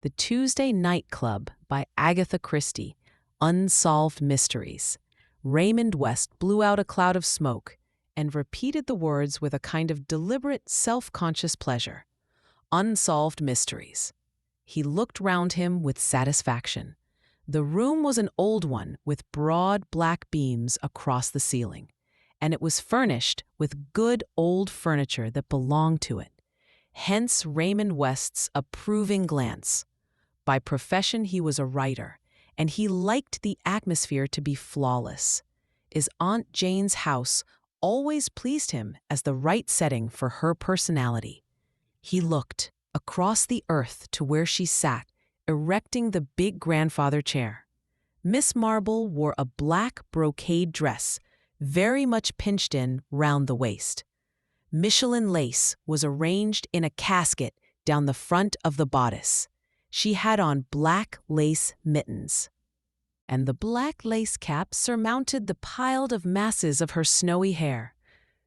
The Tuesday Night Club by Agatha Christie, Unsolved Mysteries. Raymond West blew out a cloud of smoke and repeated the words with a kind of deliberate, self-conscious pleasure. Unsolved Mysteries. He looked round him with satisfaction. The room was an old one with broad black beams across the ceiling, and it was furnished with good old furniture that belonged to it. Hence Raymond West's approving glance. By profession he was a writer, and he liked the atmosphere to be flawless. His Aunt Jane's house always pleased him as the right setting for her personality. He looked across the earth to where she sat, erecting the big grandfather chair. Miss Marple wore a black brocade dress, very much pinched in round the waist. Michelin lace was arranged in a casket down the front of the bodice. She had on black lace mittens, and the black lace cap surmounted the piled of masses of her snowy hair.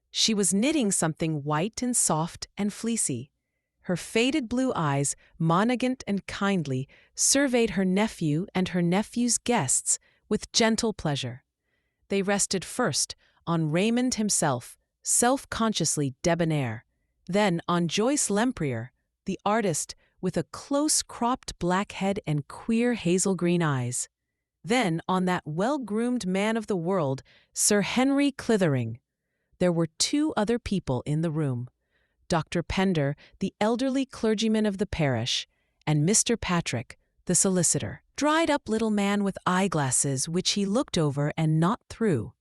She was knitting something white and soft and fleecy. Her faded blue eyes, monogant and kindly, surveyed her nephew and her nephew's guests with gentle pleasure. They rested first on Raymond himself, self-consciously debonair, then on Joyce Lempriere, the artist with a close-cropped black head and queer hazel-green eyes. Then on that well-groomed man of the world, Sir Henry Clithering. There were two other people in the room, Dr. Pender, the elderly clergyman of the parish, and Mr. Patrick, the solicitor, dried-up little man with eyeglasses which he looked over and not through.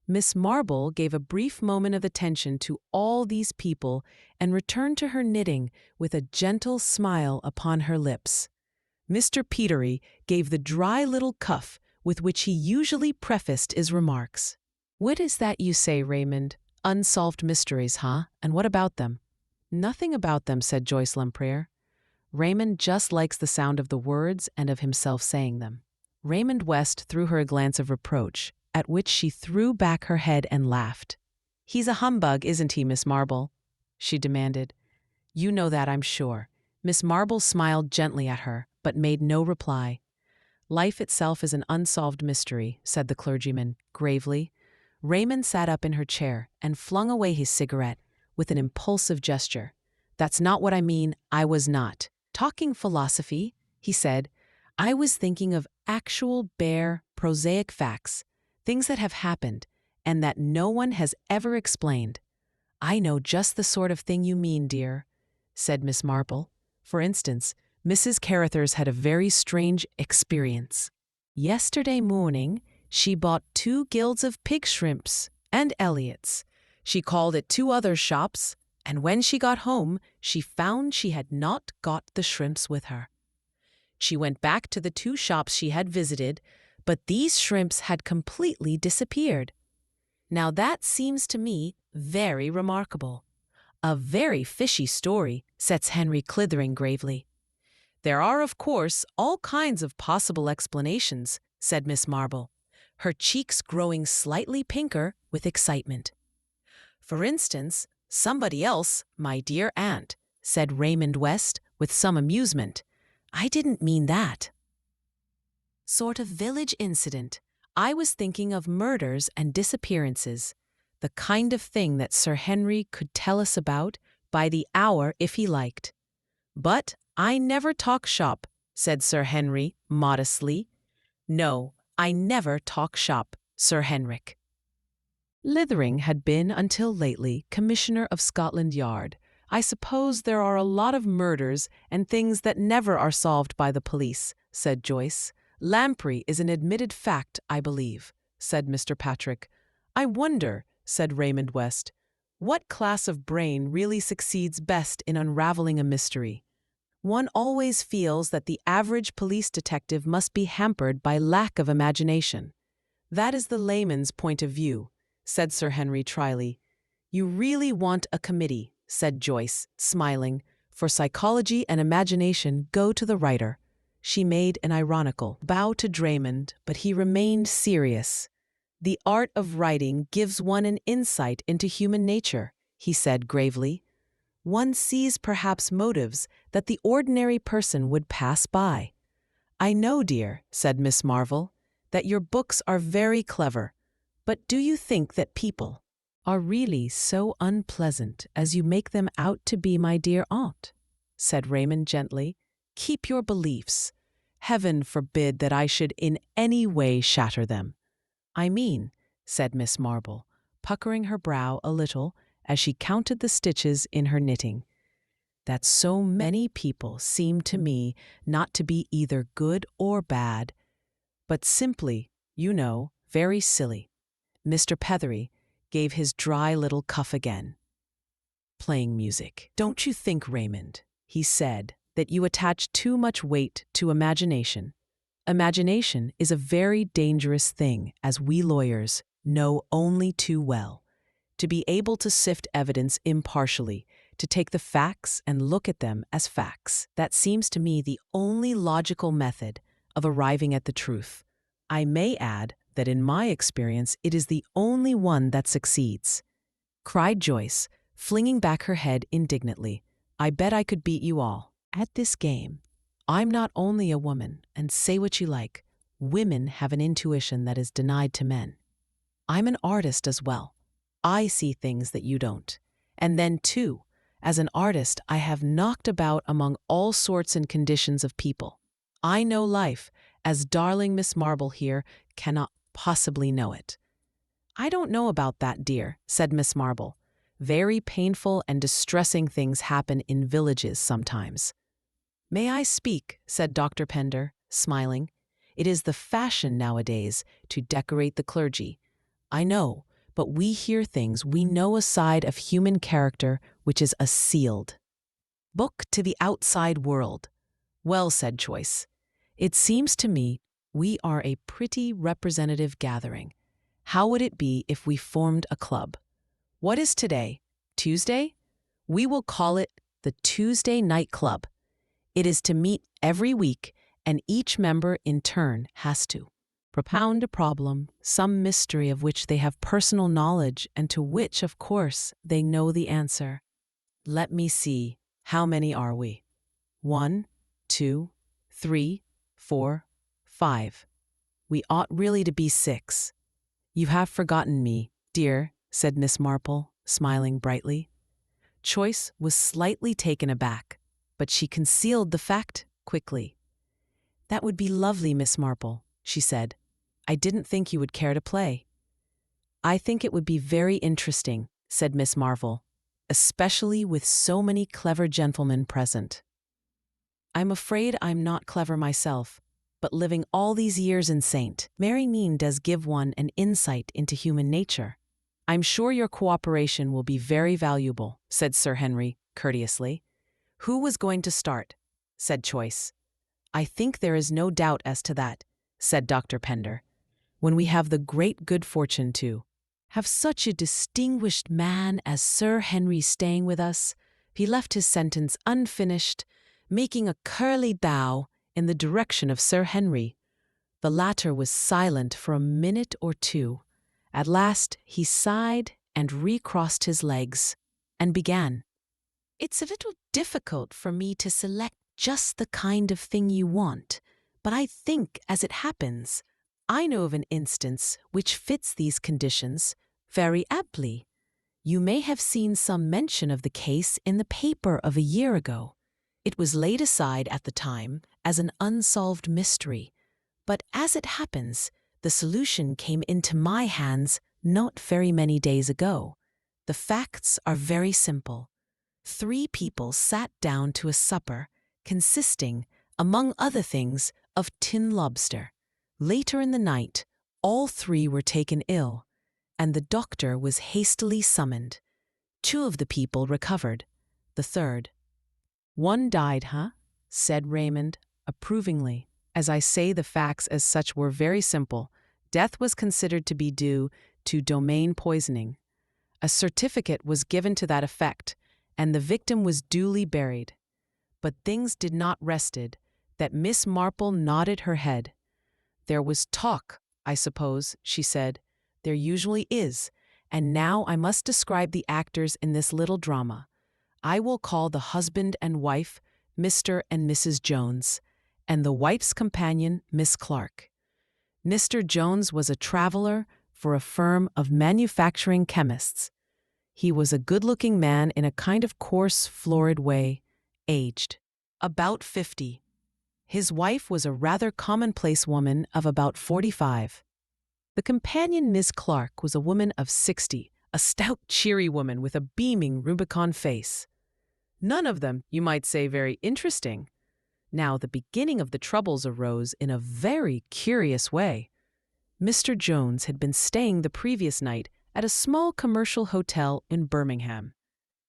Miss Marple gave a brief moment of attention to all these people and returned to her knitting with a gentle smile upon her lips. Mr. Petery gave the dry little cough with which he usually prefaced his remarks. "What is that you say, Raymond? Unsolved mysteries, huh? And what about them?" "Nothing about them," said Joyce Lempriere. "Raymond just likes the sound of the words and of himself saying them." Raymond West threw her a glance of reproach, at which she threw back her head and laughed. "He's a humbug, isn't he, Miss Marple?" she demanded. "You know that, I'm sure." Miss Marple smiled gently at her, but made no reply. "Life itself is an unsolved mystery," said the clergyman, gravely. Raymond sat up in her chair and flung away his cigarette with an impulsive gesture. "That's not what I mean. I was not talking philosophy," he said. "I was thinking of actual, bare, prosaic facts, things that have happened and that no one has ever explained." "I know just the sort of thing you mean, dear," said Miss Marple. "For instance, Mrs. Carruthers had a very strange experience. Yesterday morning, she bought 2 gills of pig shrimps and Elliott's. She called at 2 other shops, and when she got home, she found she had not got the shrimps with her. She went back to the 2 shops she had visited, but these shrimps had completely disappeared. Now that seems to me very remarkable." "A very fishy story," said Henry Clithering gravely. "There are, of course, all kinds of possible explanations," said Miss Marple, her cheeks growing slightly pinker with excitement. "For instance, somebody else, my dear aunt," said Raymond West with some amusement. "I didn't mean that. Sort of village incident. I was thinking of murders and disappearances, the kind of thing that Sir Henry could tell us about by the hour if he liked." "But I never talk shop," said Sir Henry modestly. "No, I never talk shop, Sir Henrik." Clithering had been until lately Commissioner of Scotland Yard. "I suppose there are a lot of murders and things that never are solved by the police," said Joyce. "Lamprey is an admitted fact, I believe," said Mr. Patrick. "I wonder," said Raymond West, "what class of brain really succeeds best in unraveling a mystery. One always feels that the average police detective must be hampered by lack of imagination." "That is the layman's point of view," said Sir Henry Triley. "You really want a committee," said Joyce, smiling. "For psychology and imagination go to the writer." She made an ironical bow to Raymond, but he remained serious. "The art of writing gives one an insight into human nature," he said gravely. one sees perhaps motives that the ordinary person would pass by. I know, dear, said Miss Marple, that your books are very clever, but do you think that people are really so unpleasant as you make them out to be, my dear aunt? Said Raymond gently. Keep your beliefs. Heaven forbid that I should in any way shatter them. I mean, said Miss Marple, puckering her brow a little as she counted the stitches in her knitting, that so many people seem to me not to be either good or bad, but simply, you know, very silly. Mr. Pethery gave his dry little cough again. Playing music. Don't you think, Raymond, he said, that you attach too much weight to imagination? Imagination is a very dangerous thing, as we lawyers know only too well. To be able to sift evidence impartially, to take the facts and look at them as facts, that seems to me the only logical method of arriving at the truth. I may add that in my experience it is the only one that succeeds. Cried Joyce, flinging back her head indignantly. I bet I could beat you all at this game. I'm not only a woman, and say what you like, women have an intuition that is denied to men. I'm an artist as well. I see things that you don't. And then, too, as an artist, I have knocked about among all sorts and conditions of people. I know life, as darling Miss Marple here cannot possibly know it. I don't know about that, dear, said Miss Marple. Very painful and distressing things happen in villages sometimes. May I speak? Said Dr. Pender, smiling. It is the fashion nowadays to decorate the clergy. I know, but we hear things, we know a side of human character which is a sealed book to the outside world. Well said, Joyce. It seems to me we are a pretty representative gathering. How would it be if we formed a club? What is today? Tuesday? We will call it the Tuesday Night Club. It is to meet every week, and each member in turn has to propound a problem, some mystery of which they have personal knowledge and to which, of course, they know the answer. Let me see, how many are we? 1, 2, 3, 4, 5. We ought really to be 6. You have forgotten me, dear, said Miss Marple, smiling brightly. Joyce was slightly taken aback, but she concealed the fact quickly. That would be lovely, Miss Marple, she said. I didn't think you would care to play. I think it would be very interesting, said Miss Marple, especially with so many clever gentlemen present. I'm afraid I'm not clever myself, but living all these years in St. Mary Mean does give one an insight into human nature. I'm sure your cooperation will be very valuable, said Sir Henry, courteously. Who was going to start? Said Joyce. I think there is no doubt as to that, said Dr. Pender. When we have the great good fortune to have such a distinguished man as Sir Henry staying with us, he left his sentence unfinished, making a curly bow in the direction of Sir Henry. The latter was silent for a minute or two. At last he sighed and recrossed his legs, and began. It's a little difficult for me to select just the kind of thing you want, but I think, as it happens, I know of an instance which fits these conditions very aptly. You may have seen some mention of the case in the paper of a year ago. It was laid aside at the time as an unsolved mystery, but as it happens, the solution came into my hands not very many days ago. The facts are very simple. 3 people sat down to a supper consisting, among other things, of tin lobster. Later in the night, all 3 were taken ill, and the doctor was hastily summoned. 2 of the people recovered, the third. One died, huh? Said Raymond, approvingly. As I say, the facts as such were very simple. Death was considered to be due to domain poisoning. A certificate was given to that effect, and the victim was duly buried. But things did not rested, that Miss Marple nodded her head. There was talk, I suppose, she said. There usually is, and now I must describe the actors in this little drama. I will call the husband and wife Mr. and Mrs. Jones, and the wife's companion Miss Clark. Mr. Jones was a traveler for a firm of manufacturing chemists. He was a good-looking man in a kind of coarse, florid way, aged about 50. His wife was a rather commonplace woman of about 45. The companion, Miss Clark, was a woman of 60, a stout, cheery woman with a beaming Rubicon face. None of them, you might say, very interesting. Now, the beginning of the troubles arose in a very curious way. Mr. Jones had been staying the previous night at a small commercial hotel in Birmingham.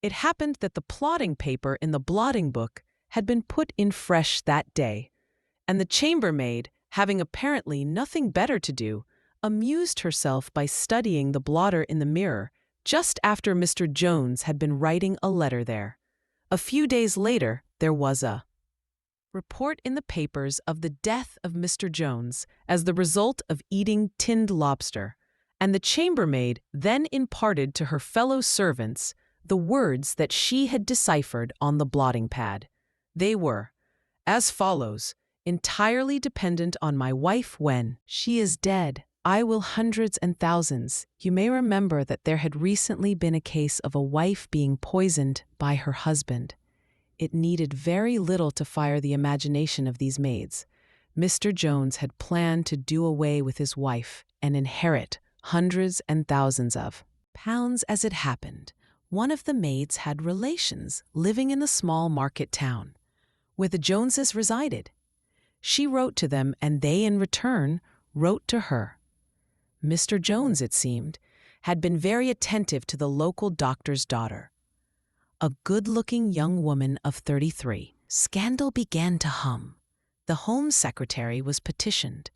It happened that the plotting paper in the blotting book had been put in fresh that day, and the chambermaid, having apparently nothing better to do, amused herself by studying the blotter in the mirror just after Mr. Jones had been writing a letter there. A few days later, there was a report in the papers of the death of Mr. Jones as the result of eating tinned lobster, and the chambermaid then imparted to her fellow servants the words that she had deciphered on the blotting pad. They were as follows: entirely dependent on my wife when she is dead, I will hundreds and thousands. You may remember that there had recently been a case of a wife being poisoned by her husband. It needed very little to fire the imagination of these maids. Mr. Jones had planned to do away with his wife and inherit hundreds and thousands of pounds. As it happened, one of the maids had relations living in the small market town where the Joneses resided. She wrote to them, and they in return wrote to her. Mr. Jones, it seemed, had been very attentive to the local doctor's daughter, a good-looking young woman of 33. Scandal began to hum. The Home Secretary was petitioned.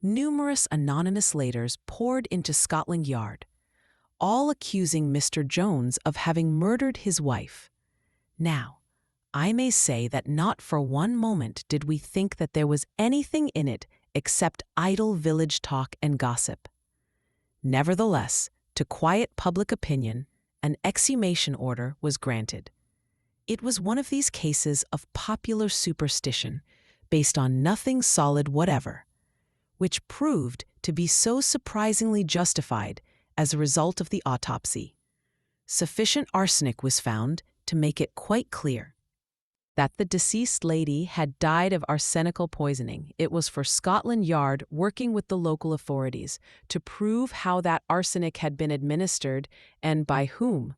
Numerous anonymous letters poured into Scotland Yard, all accusing Mr. Jones of having murdered his wife. Now, I may say that not for one moment did we think that there was anything in it except idle village talk and gossip. Nevertheless, to quiet public opinion, an exhumation order was granted. It was one of these cases of popular superstition, based on nothing solid whatever, which proved to be so surprisingly justified as a result of the autopsy. Sufficient arsenic was found to make it quite clear that the deceased lady had died of arsenical poisoning. It was for Scotland Yard, working with the local authorities, to prove how that arsenic had been administered and by whom.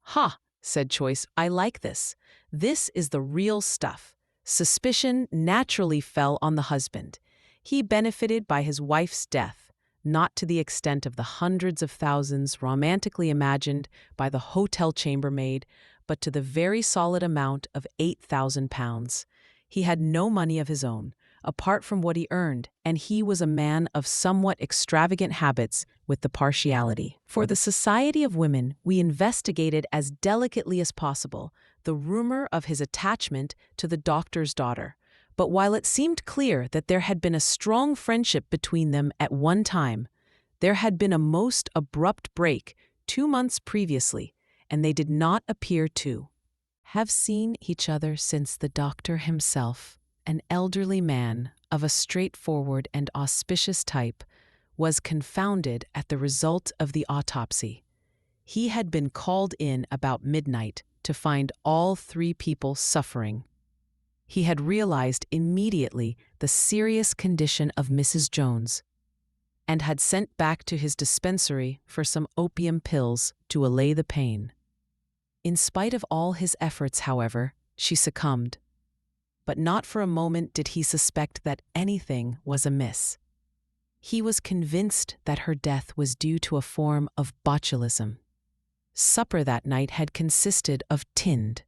"Ha," said Choice, "I like this. This is the real stuff." Suspicion naturally fell on the husband. He benefited by his wife's death, not to the extent of the hundreds of thousands romantically imagined by the hotel chambermaid, but to the very solid amount of £8,000. He had no money of his own, apart from what he earned, and he was a man of somewhat extravagant habits with the partiality. For the Society of Women, we investigated as delicately as possible the rumor of his attachment to the doctor's daughter. But while it seemed clear that there had been a strong friendship between them at one time, there had been a most abrupt break 2 months previously, and they did not appear to have seen each other since the doctor himself, an elderly man of a straightforward and auspicious type, was confounded at the result of the autopsy. He had been called in about midnight to find all 3 people suffering. He had realized immediately the serious condition of Mrs. Jones, and had sent back to his dispensary for some opium pills to allay the pain. In spite of all his efforts, however, she succumbed. But not for a moment did he suspect that anything was amiss. He was convinced that her death was due to a form of botulism. Supper that night had consisted of tinned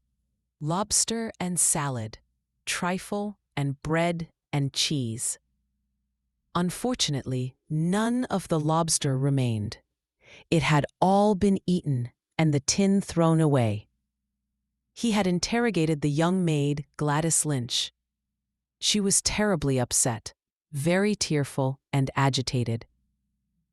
lobster and salad, trifle and bread and cheese. Unfortunately, none of the lobster remained. It had all been eaten and the tin thrown away. He had interrogated the young maid, Gladys Lynch. She was terribly upset, very tearful and agitated,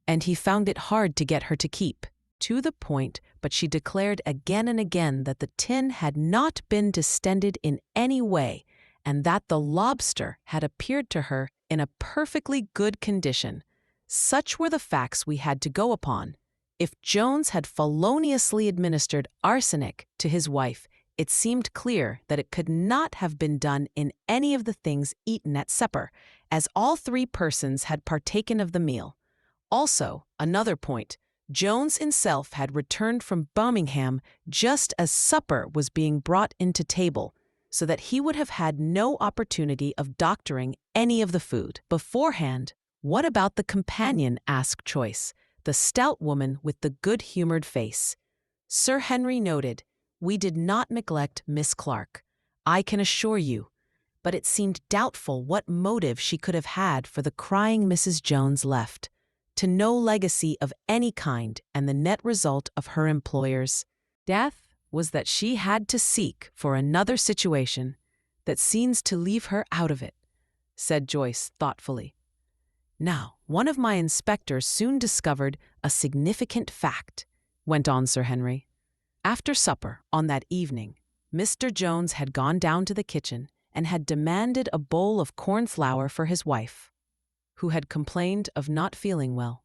and he found it hard to get her to keep to the point, but she declared again and again that the tin had not been distended in any way, and that the lobster had appeared to her in a perfectly good condition. Such were the facts we had to go upon. If Jones had feloniously administered arsenic to his wife, it seemed clear that it could not have been done in any of the things eaten at supper, as all three persons had partaken of the meal. Also, another point, Jones himself had returned from Birmingham just as supper was being brought into table, so that he would have had no opportunity of doctoring any of the food beforehand. What about the companion? Asked Joyce, the stout woman with the good-humored face. Sir Henry noted, "We did not neglect Miss Clark, I can assure you, but it seemed doubtful what motive she could have had for the crying Mrs. Jones left to no legacy of any kind, and the net result of her employer's death was that she had to seek for another situation that seems to leave her out of it," said Joyce thoughtfully. "Now, one of my inspectors soon discovered a significant fact," went on Sir Henry. "After supper on that evening, Mr. Jones had gone down to the kitchen and had demanded a bowl of cornflour for his wife, who had complained of not feeling well.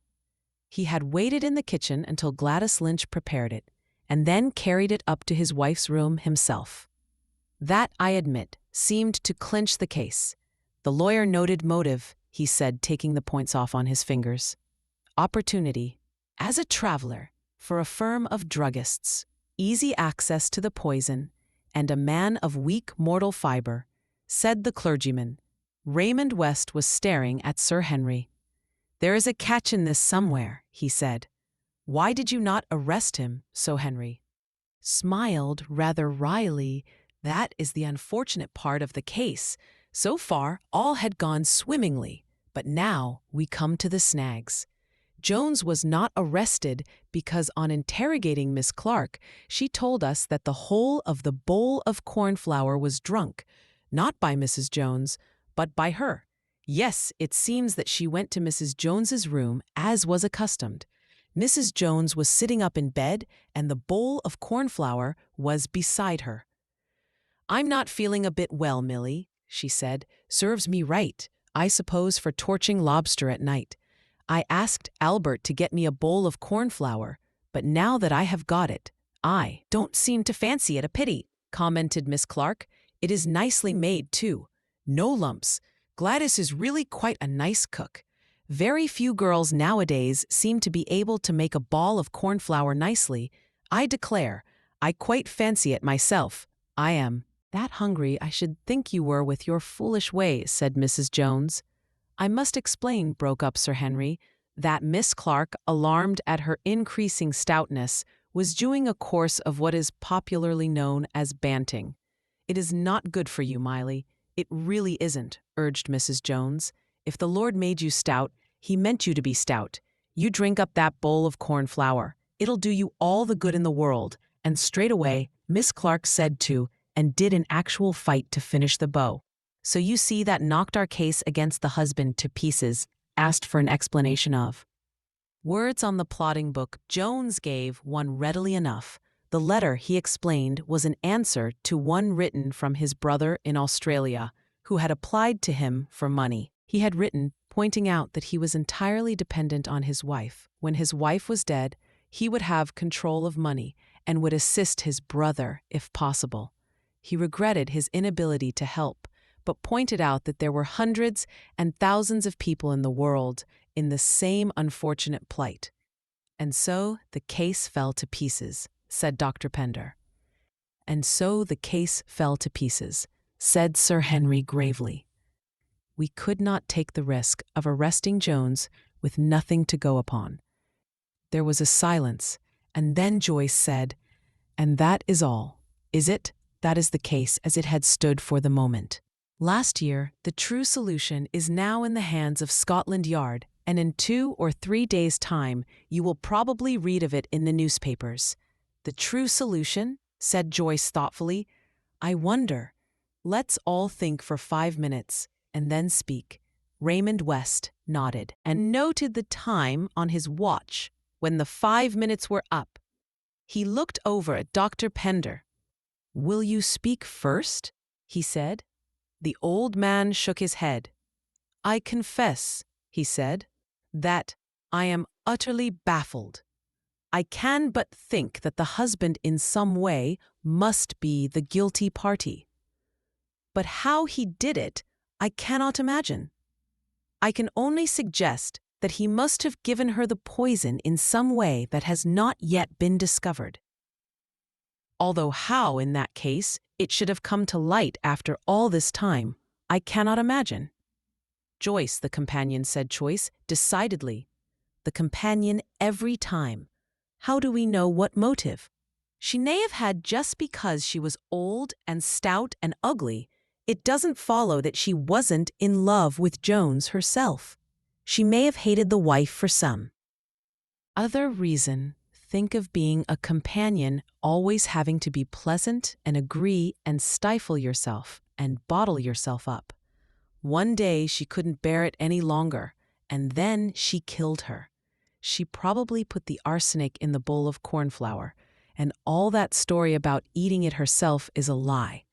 He had waited in the kitchen until Gladys Lynch prepared it, and then carried it up to his wife's room himself. That, I admit, seemed to clinch the case. The lawyer noted motive," he said, taking the points off on his fingers. "Opportunity, as a traveler, for a firm of druggists, easy access to the poison, and a man of weak mortal fiber," said the clergyman. Raymond West was staring at Sir Henry. "There is a catch in this somewhere," he said. "Why did you not arrest him, Sir Henry?" Smiled rather wryly. "That is the unfortunate part of the case. So far, all had gone swimmingly, but now we come to the snags. Jones was not arrested because on interrogating Miss Clark, she told us that the whole of the bowl of cornflour was drunk, not by Mrs. Jones, but by her. Yes, it seems that she went to Mrs. Jones's room as was accustomed. Mrs. Jones was sitting up in bed, and the bowl of cornflour was beside her. 'I'm not feeling a bit well, Millie,' she said. 'Serves me right, I suppose, for torching lobster at night. I asked Albert to get me a bowl of cornflour, but now that I have got it, I don't seem to fancy it. A pity,' commented Miss Clark. 'It is nicely made, too. No lumps. Gladys is really quite a nice cook. Very few girls nowadays seem to be able to make a ball of cornflour nicely. I declare, I quite fancy it myself. I am that hungry I should think you were with your foolish ways,' said Mrs. Jones. "I must explain," broke up Sir Henry, "that Miss Clark, alarmed at her increasing stoutness, was doing a course of what is popularly known as banting. It is not good for you, Miley. It really isn't," urged Mrs. Jones. "If the Lord made you stout, he meant you to be stout. You drink up that bowl of cornflour. It'll do you all the good in the world." And straightway, Miss Clark said to, and did an actual fight to finish the bow. "So you see that knocked our case against the husband to pieces," asked for an explanation of. Words on the plotting book Jones gave one readily enough. The letter, he explained, was an answer to one written from his brother in Australia, who had applied to him for money. He had written, pointing out that he was entirely dependent on his wife. When his wife was dead, he would have control of money and would assist his brother if possible. He regretted his inability to help, but pointed out that there were hundreds and thousands of people in the world in the same unfortunate plight. "And so the case fell to pieces," said Dr. Pender. "And so the case fell to pieces," said Sir Henry gravely. "We could not take the risk of arresting Jones with nothing to go upon." There was a silence, and then Joyce said, "And that is all, is it?" "That is the case as it had stood for the moment. Last year, the true solution is now in the hands of Scotland Yard, and in 2 or 3 days' time you will probably read of it in the newspapers." "The true solution?" said Joyce thoughtfully. "I wonder. Let's all think for 5 minutes, and then speak." Raymond West nodded, and noted the time on his watch. When the 5 minutes were up, he looked over at Dr. Pender. "Will you speak first?" he said. The old man shook his head. "I confess," he said, "that I am utterly baffled. I can but think that the husband in some way must be the guilty party. But how he did it, I cannot imagine. I can only suggest that he must have given her the poison in some way that has not yet been discovered. Although how, in that case, it should have come to light after all this time, I cannot imagine." "Joyce," the companion said, Joyce, decidedly. "The companion every time. How do we know what motive? She may have had just because she was old and stout and ugly. It doesn't follow that she wasn't in love with Jones herself. She may have hated the wife for some other reason. Think of being a companion, always having to be pleasant and agree and stifle yourself and bottle yourself up. One day she couldn't bear it any longer, and then she killed her. She probably put the arsenic in the bowl of cornflour, and all that story about eating it herself is a lie."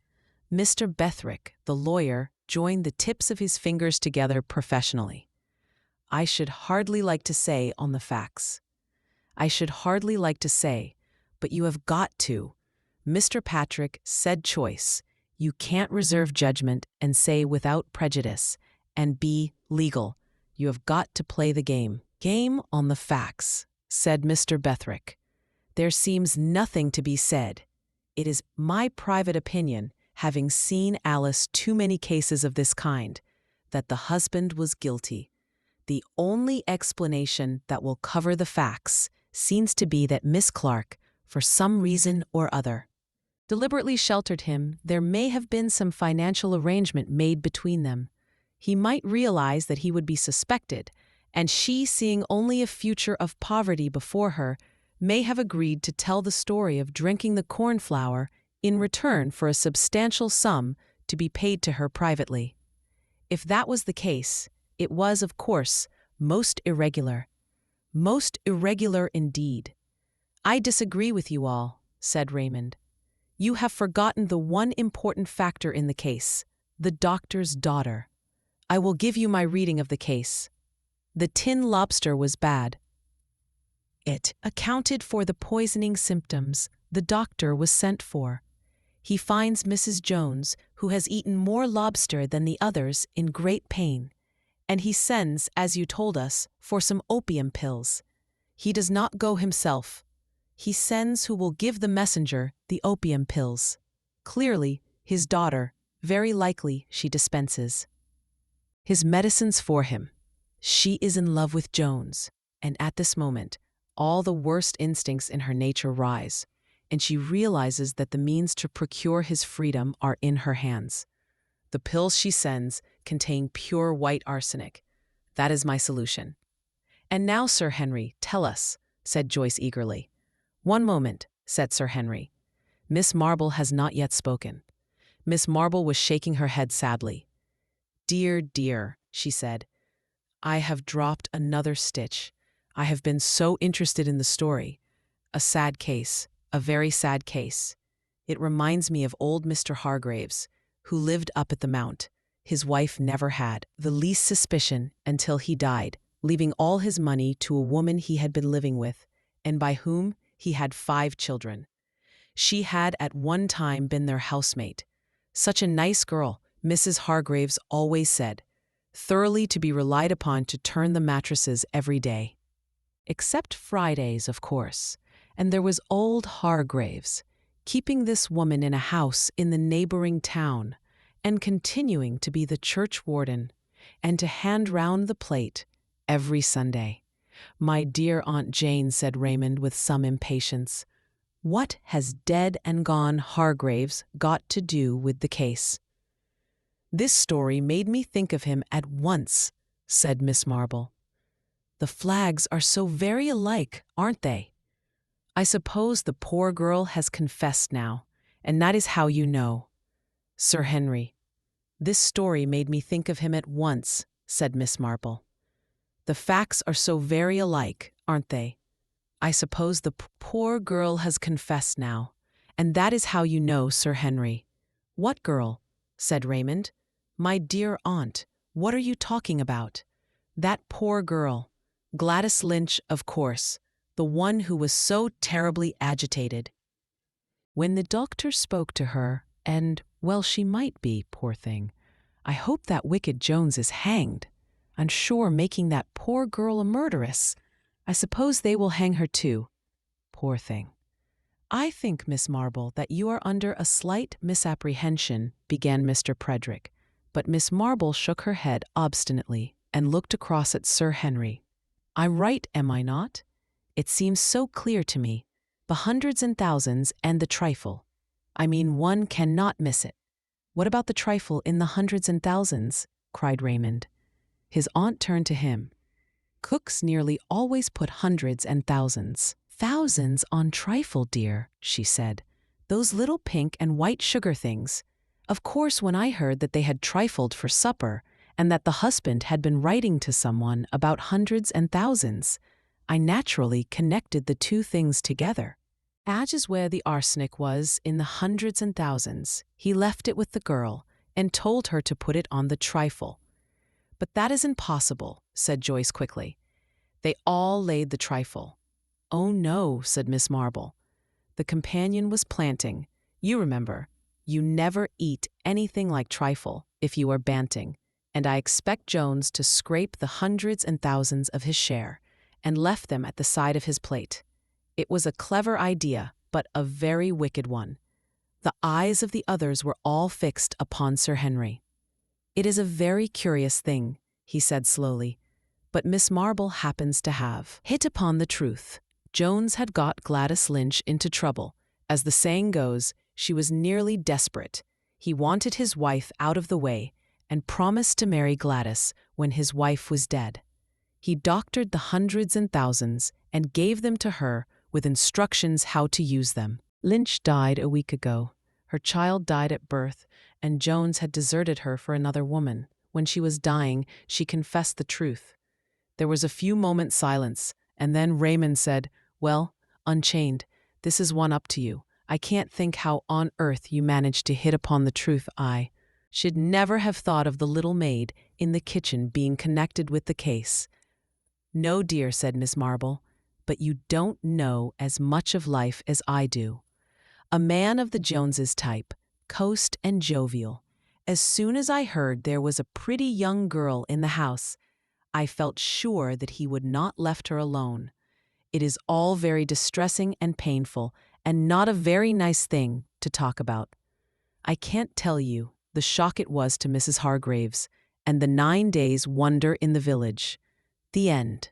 Mr. Bethrick, the lawyer, joined the tips of his fingers together professionally. "I should hardly like to say on the facts. I should hardly like to say, but you have got to." Mr. Patrick said, "Choice. You can't reserve judgment and say without prejudice and be legal. You have got to play the game." "Game on the facts," said Mr. Bethrick. "There seems nothing to be said. It is my private opinion, having seen Alice too many cases of this kind, that the husband was guilty. The only explanation that will cover the facts seems to be that Miss Clark, for some reason or other, deliberately sheltered him. There may have been some financial arrangement made between them. He might realize that he would be suspected, and she, seeing only a future of poverty before her, may have agreed to tell the story of drinking the cornflour in return for a substantial sum to be paid to her privately. If that was the case, it was, of course, most irregular. Most irregular indeed." "I disagree with you all," said Raymond. "You have forgotten the one important factor in the case, the doctor's daughter. I will give you my reading of the case. The tin lobster was bad. It accounted for the poisoning symptoms. The doctor was sent for. He finds Mrs. Jones, who has eaten more lobster than the others, in great pain, and he sends, as you told us, for some opium pills. He does not go himself. He sends who will give the messenger the opium pills. Clearly, his daughter, very likely she dispenses his medicines for him. She is in love with Jones, and at this moment, all the worst instincts in her nature rise, and she realizes that the means to procure his freedom are in her hands. The pills she sends contain pure white arsenic. That is my solution." "And now, Sir Henry, tell us," said Joyce eagerly. "One moment," said Sir Henry. "Miss Marple has not yet spoken." Miss Marple was shaking her head sadly. "Dear, dear," she said, "I have dropped another stitch. I have been so interested in the story. A sad case, a very sad case. It reminds me of old Mr. Hargraves, who lived up at the Mount. His wife never had the least suspicion until he died, leaving all his money to a woman he had been living with, and by whom he had 5 children. She had at one time been their housemate. Such a nice girl, Mrs. Hargraves always said, thoroughly to be relied upon to turn the mattresses every day. Except Fridays, of course, and there was old Hargraves, keeping this woman in a house in the neighboring town, and continuing to be the church warden, and to hand round the plate every Sunday. "My dear Aunt Jane," said Raymond with some impatience, "what has dead and gone Hargraves got to do with the case?" "This story made me think of him at once," said Miss Marple. "The flags are so very alike, aren't they? I suppose the poor girl has confessed now, and that is how you know." "Sir Henry, this story made me think of him at once," said Miss Marple. "The facts are so very alike, aren't they? I suppose the poor girl has confessed now. And that is how you know, Sir Henry. What girl? Said Raymond. My dear aunt, what are you talking about? That poor girl. Gladys Lynch, of course. The one who was so terribly agitated. When the doctor spoke to her, and, well, she might be, poor thing. I hope that wicked Jones is hanged. I'm sure making that poor girl a murderess. I suppose they will hang her too. Poor thing. I think, Miss Marple, that you are under a slight misapprehension, began Mr. Predrick, but Miss Marple shook her head obstinately and looked across at Sir Henry. I'm right, am I not? It seems so clear to me. The hundreds and thousands and the trifle. I mean, one cannot miss it. What about the trifle in the hundreds and thousands? Cried Raymond. His aunt turned to him. Cooks nearly always put hundreds and thousands. Thousands on trifle, dear, she said. Those little pink and white sugar things. Of course, when I heard that they had trifled for supper, and that the husband had been writing to someone about hundreds and thousands, I naturally connected the two things together. As is where the arsenic was in the hundreds and thousands, he left it with the girl and told her to put it on the trifle. But that is impossible, said Joyce quickly. They all laid the trifle. Oh no, said Miss Marple. The companion was planting. You remember, you never eat anything like trifle if you are banting, and I expect Jones to scrape the hundreds and thousands of his share and left them at the side of his plate. It was a clever idea, but a very wicked one. The eyes of the others were all fixed upon Sir Henry. It is a very curious thing, he said slowly, but Miss Marple happens to have hit upon the truth. Jones had got Gladys Lynch into trouble. As the saying goes, she was nearly desperate. He wanted his wife out of the way and promised to marry Gladys when his wife was dead. He doctored the hundreds and thousands and gave them to her with instructions how to use them. Lynch died a week ago. Her child died at birth, and Jones had deserted her for another woman. When she was dying, she confessed the truth. There was a few moments' silence, and then Raymond said, Well, Unchained, this is one up to you. I can't think how on earth you managed to hit upon the truth. I should never have thought of the little maid in the kitchen being connected with the case. No, dear, said Miss Marple, but you don't know as much of life as I do. A man of the Joneses type, coast and jovial. As soon as I heard there was a pretty young girl in the house, I felt sure that he would not left her alone. It is all very distressing and painful, and not a very nice thing to talk about. I can't tell you the shock it was to Mrs. Hargraves, and the 9 days' wonder in the village. The end.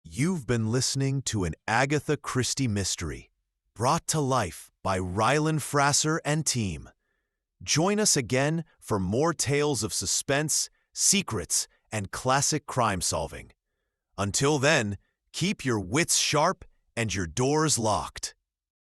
You've been listening to an Agatha Christie mystery, brought to life by Rylan, Frasser, and team. Join us again for more tales of suspense, secrets, and classic crime solving. Until then, keep your wits sharp and your doors locked.